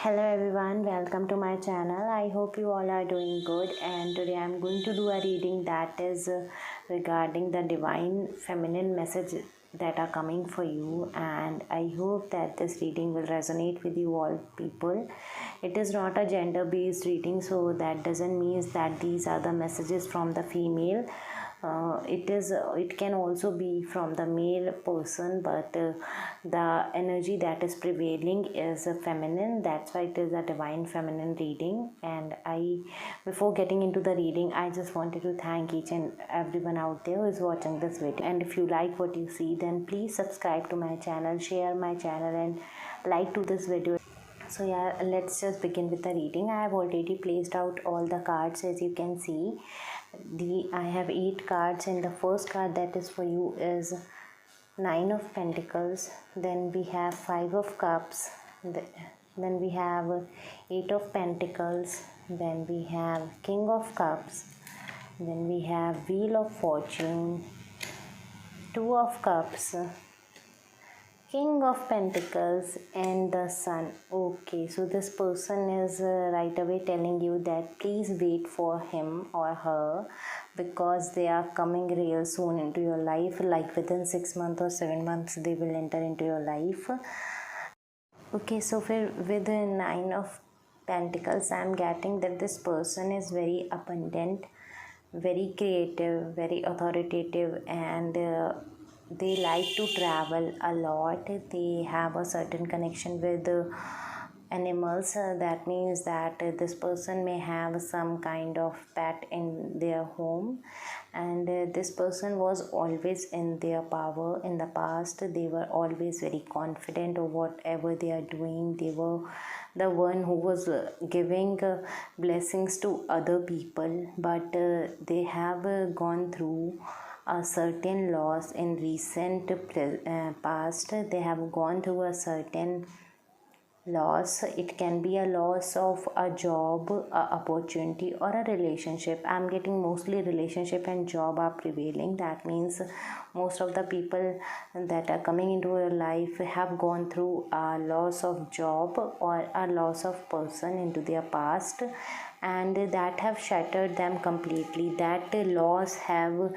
Hello everyone, welcome to my channel. I hope you all are doing good, and today I'm going to do a reading that is regarding the divine feminine message that are coming for you, and I hope that this reading will resonate with you all people. It is not a gender based reading, so that doesn't mean that these are the messages from the female. It can also be from the male person, but the energy that is prevailing is a feminine. That's why it is a divine feminine reading. And before getting into the reading, I just wanted to thank each and everyone out there who is watching this video. And if you like what you see, then please subscribe to my channel, share my channel, and like to this video. So yeah, let's just begin with the reading. I have already placed out all the cards, as you can see. I have 8 cards, and the first card that is for you is 9 of Pentacles. Then we have 5 of Cups. Then we have 8 of Pentacles. Then we have King of Cups. Then we have Wheel of Fortune, 2 of Cups, King of Pentacles, and the Sun. Okay, so this person is right away telling you that please wait for him or her, because they are coming real soon into your life. Like within 6 months or 7 months they will enter into your life. Okay, so with the 9 of Pentacles, I am getting that this person is very abundant, very creative, very authoritative, and they like to travel a lot. They have a certain connection with animals. That means that this person may have some kind of pet in their home, and this person was always in their power. In the past, they were always very confident of whatever they are doing. They were the one who was giving blessings to other people, but they have gone through a certain loss in recent past. They have gone through a certain loss. It can be a loss of a job, a opportunity, or a relationship. I'm getting mostly relationship and job are prevailing. That means most of the people that are coming into your life have gone through a loss of job or a loss of person into their past, and that have shattered them completely. That loss have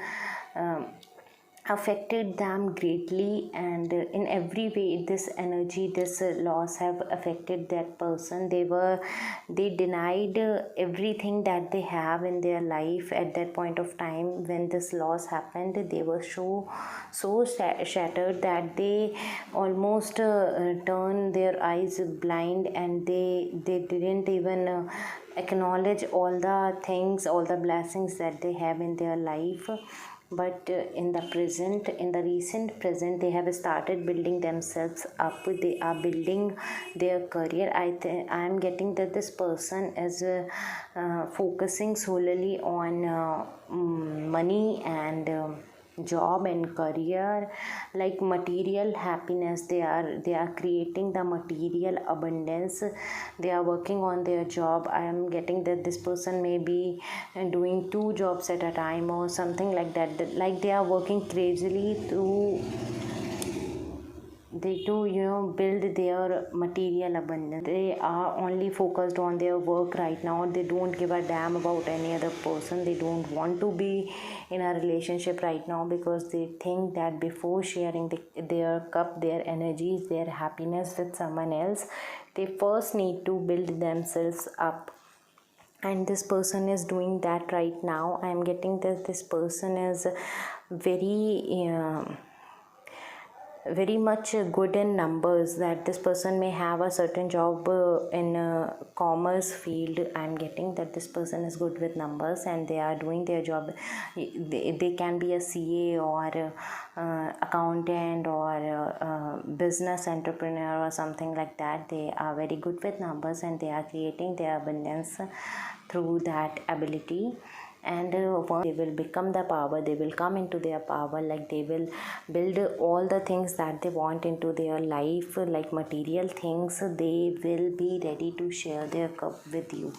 affected them greatly, and in every way this energy, this loss have affected that person. They denied everything that they have in their life at that point of time. When this loss happened, they were so shattered that they almost turned their eyes blind, and they didn't even acknowledge all the things, all the blessings that they have in their life. But in the recent present, they have started building themselves up. They are building their career. I am getting that this person is focusing solely on money and job and career, like material happiness. They are creating the material abundance. They are working on their job. I am getting that this person may be doing 2 jobs at a time or something like that. Like they are working crazily to build their material abundance. They are only focused on their work right now. They don't give a damn about any other person. They don't want to be in a relationship right now, because they think that before sharing their cup, their energies, their happiness with someone else, they first need to build themselves up. And this person is doing that right now. I am getting that this person is very much good in numbers. That this person may have a certain job in commerce field. I'm getting that this person is good with numbers and they are doing their job. They can be a CA or accountant or business entrepreneur or something like that. They are very good with numbers and they are creating their abundance through that ability. And once they will become the power, they will come into their power. Like they will build all the things that they want into their life, like material things. They will be ready to share their cup with you.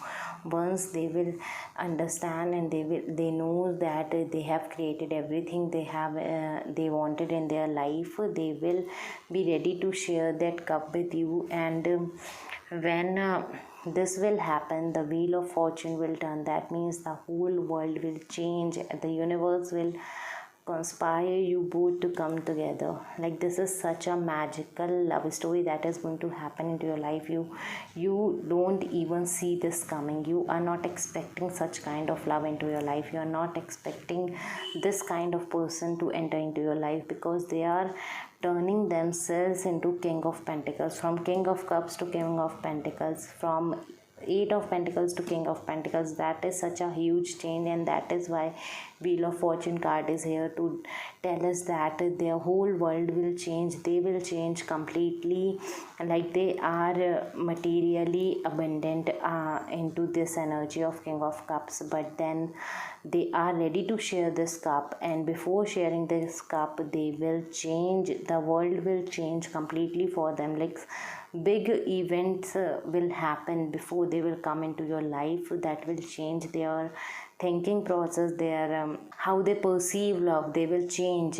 once they will understand and they know that they have created everything they wanted in their life, they will be ready to share that cup with you. And when this will happen, the wheel of fortune will turn. That means the whole world will change, the universe will conspire you both to come together. Like, this is such a magical love story that is going to happen into your life. You don't even see this coming. You are not expecting such kind of love into your life. You are not expecting this kind of person to enter into your life, because they are turning themselves into King of Pentacles, from King of Cups to King of Pentacles, from Eight of Pentacles to King of Pentacles. That is such a huge change, and that is why Wheel of Fortune card is here to tell us that their whole world will change. They will change completely. Like, they are materially abundant into this energy of King of Cups, but then they are ready to share this cup, and before sharing this cup, they will change. The world will change completely for them. Like, big events will happen before they will come into your life, that will change their thinking process, their how they perceive love. They will change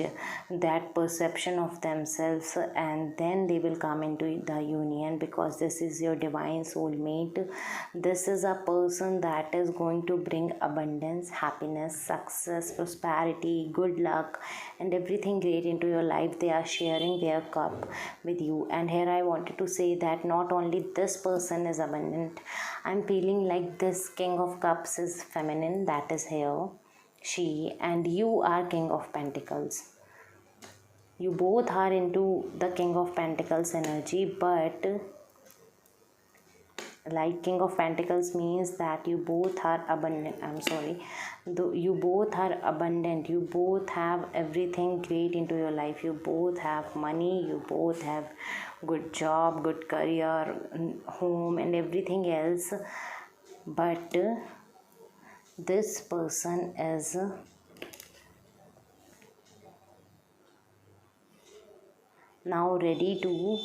that perception of themselves, and then they will come into the union, because this is your divine soulmate. This is a person that is going to bring abundance, happiness, success, prosperity, good luck, and everything great into your life. They are sharing their cup with you. And here I wanted to say that not only this person is abundant, I'm feeling like this King of Cups is feminine, that is here, she, and you are King of Pentacles. You both are into the King of Pentacles energy, but like, King of Pentacles means that you both are abundant. I'm sorry, you both are abundant. You both have everything great into your life. You both have money, you both have good job, good career, home, and everything else. But this person is now ready to,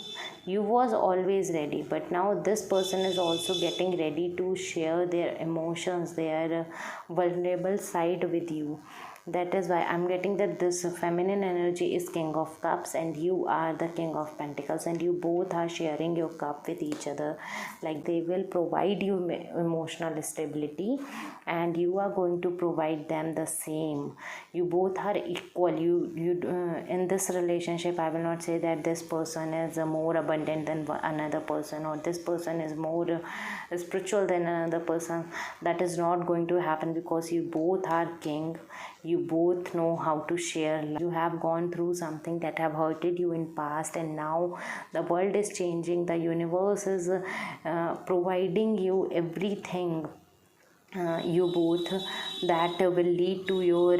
you was always ready, but now this person is also getting ready to share their emotions, their vulnerable side with you. That is why I'm getting that this feminine energy is King of Cups, and you are the King of Pentacles, and you both are sharing your cup with each other. Like, they will provide you emotional stability, and you are going to provide them the same. You both are equal. You in this relationship, I will not say that this person is more abundant than another person, or this person is more spiritual than another person. That is not going to happen, because you both are king. You both know how to share. You have gone through something that have hurted you in past, and now the world is changing. The universe is providing you everything, you both, that will lead to your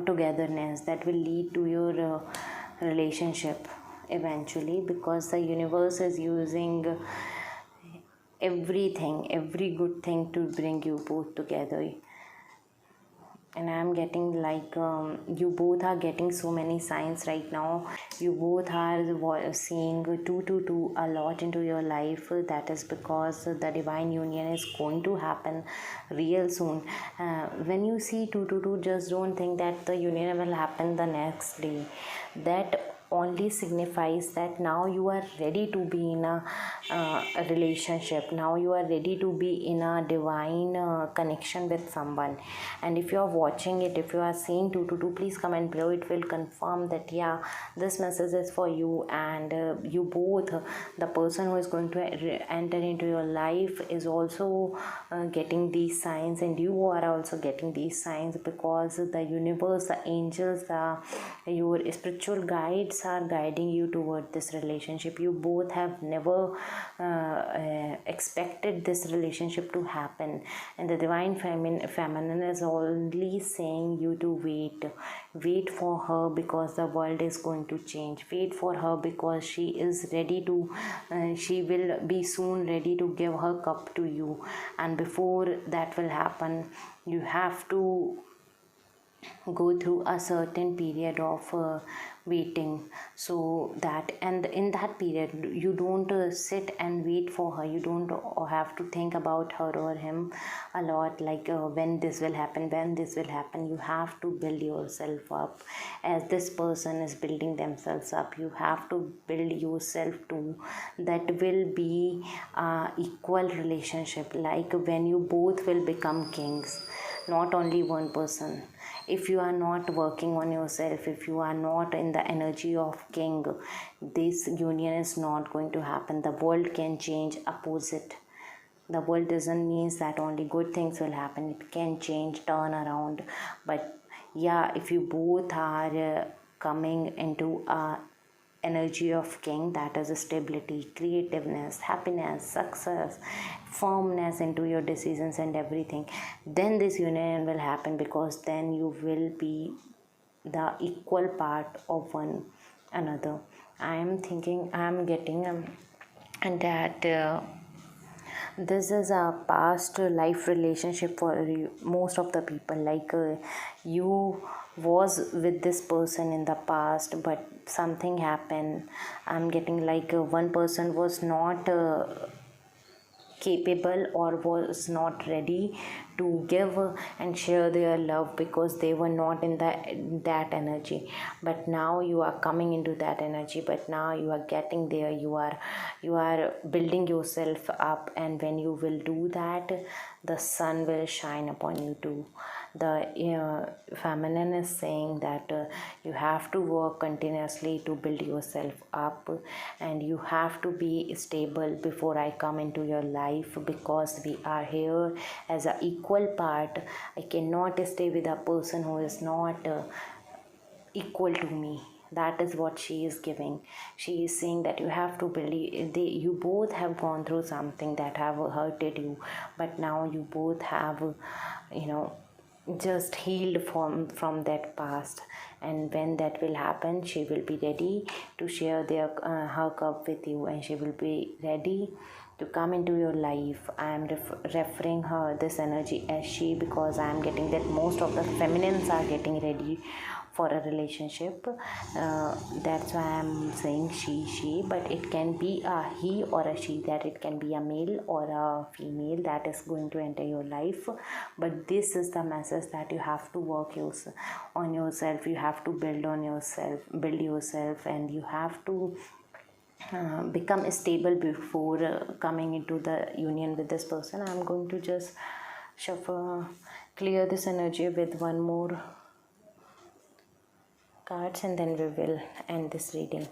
togetherness, that will lead to your relationship eventually, because the universe is using every good thing to bring you both together. And I'm getting like, you both are getting so many signs right now. You both are seeing 222 a lot into your life. That is because the divine union is going to happen real soon. When you see 222, just don't think that the union will happen the next day. That only signifies that now you are ready to be in a relationship. Now you are ready to be in a divine connection with someone. And if you are watching it, if you are seeing 222, please comment below. It will confirm that yeah, this message is for you. And you both, the person who is going to enter into your life is also getting these signs, and you are also getting these signs, because the universe, the angels, your spiritual guides are guiding you toward this relationship. You both have never expected this relationship to happen, and the divine feminine is only saying you to wait for her, because the world is going to change. Wait for her, because she is ready to she will be soon ready to give her cup to you. And before that will happen, you have to go through a certain period of waiting, so that, and in that period you don't sit and wait for her. You don't have to think about her or him a lot, like when this will happen, when this will happen. You have to build yourself up as this person is building themselves up. You have to build yourself too. That will be a equal relationship, like when you both will become kings, not only one person. If you are not working on yourself, if you are not in the energy of king, this union is not going to happen. The world can change opposite. The world doesn't mean that only good things will happen. It can change, turn around. But yeah, if you both are coming into a energy of king, that is stability, creativeness, happiness, success, firmness into your decisions and everything, then this union will happen, because then you will be the equal part of one another. I am thinking, I am getting and that this is a past life relationship for most of the people, like you was with this person in the past, but something happened. I'm getting like one person was not capable or was not ready to give and share their love, because they were not in that energy. But now you are coming into that energy, but now you are getting there. You are building yourself up, and when you will do that, the sun will shine upon you too. The feminine is saying that you have to work continuously to build yourself up, and you have to be stable before I come into your life, because we are here as an equal part. I cannot stay with a person who is not equal to me. That is what she is giving. She is saying that you have to believe, you both have gone through something that have hurted you, but now you both have you know just healed from that past. And when that will happen, she will be ready to share their her cup with you, and she will be ready to come into your life. I am referring her this energy as she, because I am getting that most of the feminines are getting ready for a relationship. That's why I'm saying she, but it can be a he or a she, that it can be a male or a female that is going to enter your life. But this is the message, that you have to work on yourself. You have to build yourself, and you have to become stable before coming into the union with this person. I'm going to just clear this energy with one more cards, and then we will end this reading.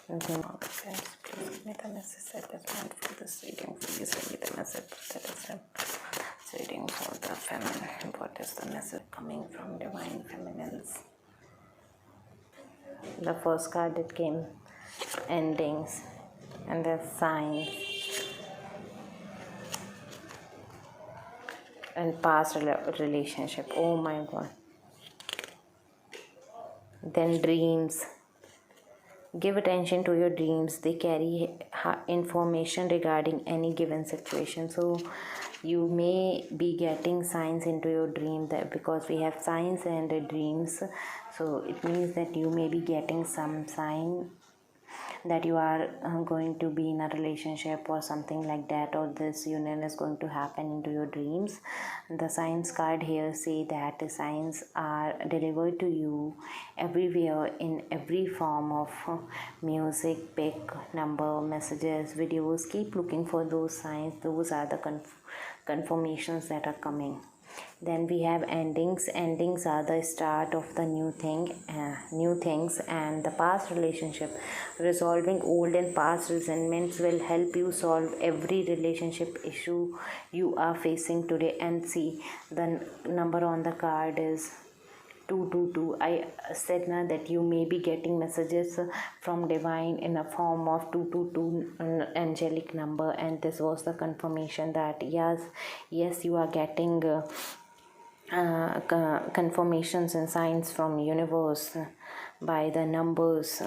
Okay, friends, please give me the message that is meant for this reading. Please give me the message that is this reading for the feminine. What is the message coming from divine feminines? The first card that came, endings, and the signs, and past relationship. Oh my god. Then dreams. Give attention to your dreams. They carry information regarding any given situation. So you may be getting signs into your dream, that because we have signs and dreams, so it means that you may be getting some sign that you are going to be in a relationship or something like that, or this union is going to happen into your dreams. The signs card here say that the signs are delivered to you everywhere in every form of music, pic, number, messages, videos. Keep looking for those signs. Those are the confirmations that are coming. Then we have endings. Endings are the start of the new things, and the past relationship. Resolving old and past resentments will help you solve every relationship issue you are facing today. And see, the number on the card is 222. I said now that you may be getting messages from divine in a form of 222, angelic number, and this was the confirmation that yes, you are getting confirmations and signs from universe, by the numbers.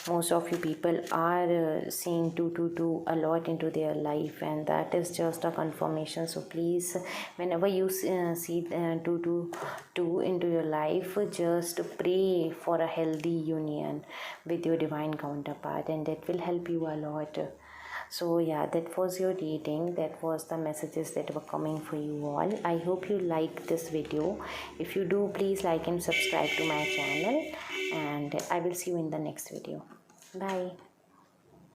Most of you people are seeing 222 a lot into their life, and that is just a confirmation. So please, whenever you see 222 into your life, just pray for a healthy union with your divine counterpart, and that will help you a lot. So yeah, that was your reading. That was the messages that were coming for you all. I hope you like this video. If you do, please like and subscribe to my channel, and I will see you in the next video. Bye.